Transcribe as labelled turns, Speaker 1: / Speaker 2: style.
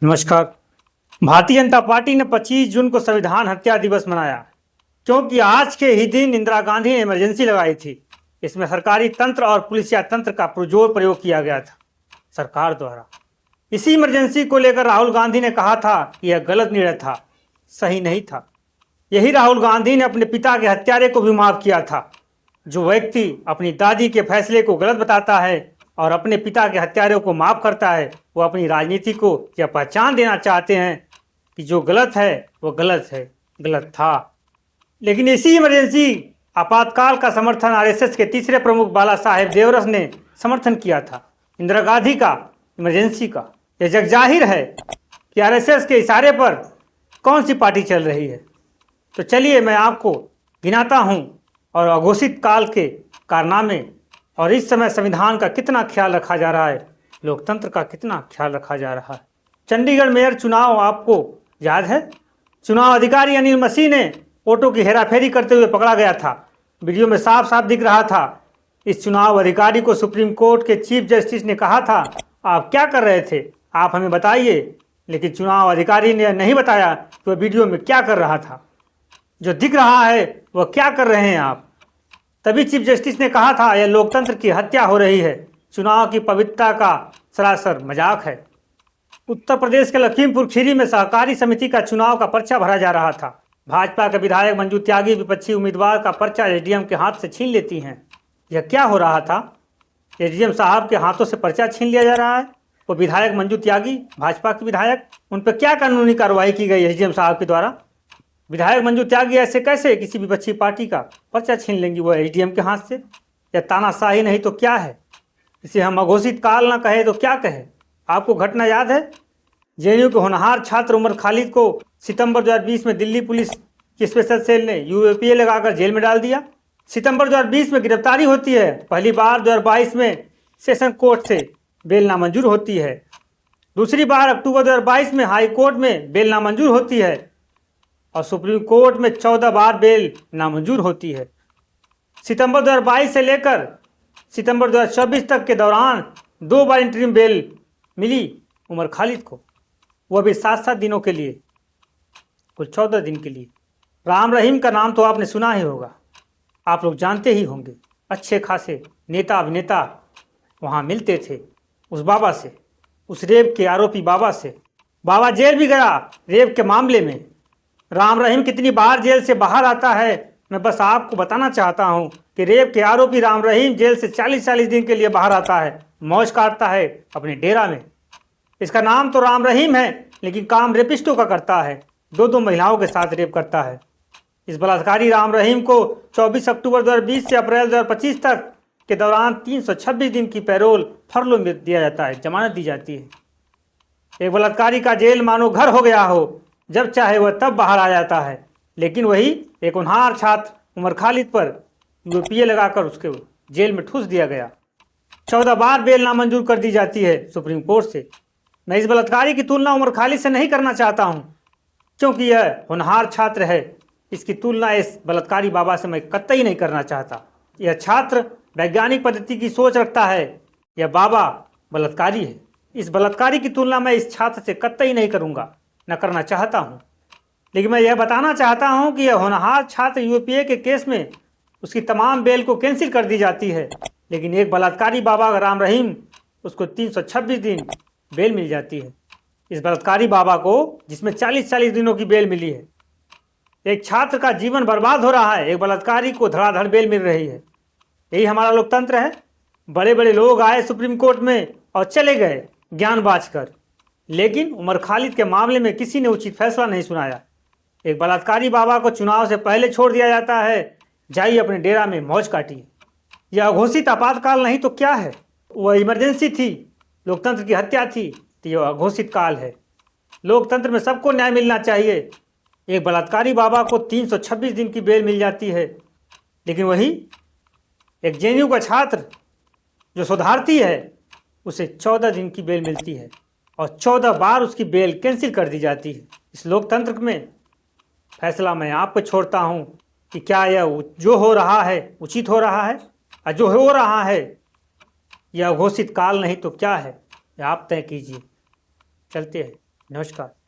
Speaker 1: नमस्कार। भारतीय जनता पार्टी ने 25 जून को संविधान हत्या दिवस मनाया क्योंकि आज के ही दिन इंदिरा गांधी ने इमरजेंसी लगाई थी। इसमें सरकारी तंत्र और पुलिसिया तंत्र का पुरजोर प्रयोग किया गया था सरकार द्वारा। इसी इमरजेंसी को लेकर राहुल गांधी ने कहा था कि यह गलत निर्णय था, सही नहीं था। यही राहुल गांधी ने अपने पिता के हत्यारे को भी माफ किया था। जो व्यक्ति अपनी दादी के फैसले को गलत बताता है और अपने पिता के हत्यारों को माफ करता है, वो अपनी राजनीति को यह पहचान देना चाहते हैं कि जो गलत है वो गलत है, गलत था। लेकिन इसी इमरजेंसी आपातकाल का समर्थन आरएसएस के तीसरे प्रमुख बाला साहेब देवरस ने समर्थन किया था। इंदिरा गांधी का इमरजेंसी का यह जगजाहिर है कि आरएसएस के इशारे पर कौन सी पार्टी चल रही है। तो चलिए मैं आपको गिनाता हूँ और अघोषित काल के कारनामे और इस समय संविधान का कितना ख्याल रखा जा रहा है, लोकतंत्र का कितना ख्याल रखा जा रहा है। चंडीगढ़ मेयर चुनाव आपको याद है, चुनाव अधिकारी अनिल मसीह ने वोटों की हेराफेरी करते हुए पकड़ा गया था। वीडियो में साफ साफ दिख रहा था। इस चुनाव अधिकारी को सुप्रीम कोर्ट के चीफ जस्टिस ने कहा था, आप क्या कर रहे थे, आप हमें बताइए। लेकिन चुनाव अधिकारी ने नहीं बताया कि वह वीडियो में क्या कर रहा था। जो दिख रहा है वह क्या कर रहे हैं आप। तभी चीफ जस्टिस ने कहा था, यह लोकतंत्र की हत्या हो रही है, चुनाव की पवित्रता का सरासर मजाक है। उत्तर प्रदेश के लखीमपुर खीरी में सहकारी समिति का चुनाव का पर्चा भरा जा रहा था। भाजपा के विधायक मंजू त्यागी विपक्षी उम्मीदवार का पर्चा एसडीएम के हाथ से छीन लेती हैं। यह क्या हो रहा था, एसडीएम साहब के हाथों से पर्चा छीन लिया जा रहा है। वो विधायक मंजू त्यागी भाजपा के विधायक, उन पर क्या कानूनी कार्रवाई की गई एसडीएम साहब के द्वारा। विधायक मंजू त्यागी ऐसे कैसे किसी विपक्षी पार्टी का पर्चा छीन लेंगी वो एसडीएम के हाथ से। यह तानाशाही नहीं तो क्या है, इसे हम अघोषित काल ना कहे तो क्या कहे। आपको घटना याद है, जेएनयू के होनहार छात्र उमर खालिद को सितंबर 2020 में दिल्ली पुलिस की स्पेशल सेल ने यूएपीए लगाकर जेल में डाल दिया। सितंबर 2020 में गिरफ्तारी होती है, पहली बार 2022 में सेशन कोर्ट से बेल नामंजूर होती है, दूसरी बार अक्टूबर 2022 में हाई कोर्ट में बेल नामंजूर होती है और सुप्रीम कोर्ट में 14 बार बेल नामंजूर होती है। सितंबर 2022 से लेकर सितंबर 2024 तक के दौरान 2 बार इंटरिम बेल मिली उमर खालिद को, वह भी 7-7 दिनों के लिए, कुल 14 दिन के लिए। राम रहीम का नाम तो आपने सुना ही होगा, आप लोग जानते ही होंगे। अच्छे खासे नेता अभिनेता वहाँ मिलते थे उस बाबा से, उस रेप के आरोपी बाबा से। बाबा जेल भी गया रेप के मामले में। राम रहीम कितनी बार जेल से बाहर आता है, मैं बस आपको बताना चाहता हूँ कि रेप के आरोपी राम रहीम जेल से 40-40 दिन के लिए बाहर आता है, मौज काटता है अपने डेरा में। इसका नाम तो राम रहीम है, लेकिन काम रेपिस्टों का करता है, 2-2 महिलाओं के साथ रेप करता है। इस बलात्कारी राम रहीम को 24 अक्टूबर 2020 से अप्रैल 2025 तक के दौरान 326 दिन की पैरोल फरलो में दिया जाता है, जमानत दी जाती है। एक बलात्कारी का जेल मानो घर हो गया हो, जब चाहे वह तब बाहर आ जाता है। लेकिन वही एक होनहार छात्र उमर खालिद पर यूपीए लगाकर उसके जेल में ठूस दिया गया। 14 बार बेल नामंजूर कर दी जाती है सुप्रीम कोर्ट से। मैं इस बलात्कारी की तुलना उमर खालिद से नहीं करना चाहता हूँ, क्योंकि यह होनहार छात्र है। इसकी तुलना इस बलात्कारी बाबा से मैं कतई नहीं करना चाहता। यह छात्र वैज्ञानिक पद्धति की सोच रखता है, यह बाबा बलात्कारी है। इस बलात्कारी की तुलना मैं इस छात्र से कतई नहीं करूँगा, न करना चाहता हूँ। लेकिन मैं यह बताना चाहता हूँ कि यह होनहार छात्र यूपीए के केस में उसकी तमाम बेल को कैंसिल कर दी जाती है, लेकिन एक बलात्कारी बाबा राम रहीम, उसको 326 दिन बेल मिल जाती है। इस बलात्कारी बाबा को, जिसमें 40-40 दिनों की बेल मिली है। एक छात्र का जीवन बर्बाद हो रहा है, एक बलात्कारी को धड़ाधड़ बेल मिल रही है। यही हमारा लोकतंत्र है। बड़े बड़े लोग आए सुप्रीम कोर्ट में और चले गए ज्ञान बांचकर, लेकिन उमर खालिद के मामले में किसी ने उचित फैसला नहीं सुनाया। एक बलात्कारी बाबा को चुनाव से पहले छोड़ दिया जाता है, जाइए अपने डेरा में मौज काटिए। यह अघोषित आपातकाल नहीं तो क्या है। वह इमरजेंसी थी, लोकतंत्र की हत्या थी, तो यह अघोषित काल है। लोकतंत्र में सबको न्याय मिलना चाहिए। एक बलात्कारी बाबा को 326 दिन की बेल मिल जाती है, लेकिन वही एक जेएनयू का छात्र जो शोधार्थी है, उसे 14 दिन की बेल मिलती है और 14 बार उसकी बेल कैंसिल कर दी जाती है। इस लोकतंत्र में फैसला मैं आप पे छोड़ता हूँ कि क्या यह जो हो रहा है उचित हो रहा है, और जो हो रहा है यह घोषित काल नहीं तो क्या है, यह आप तय कीजिए। चलते हैं। नमस्कार।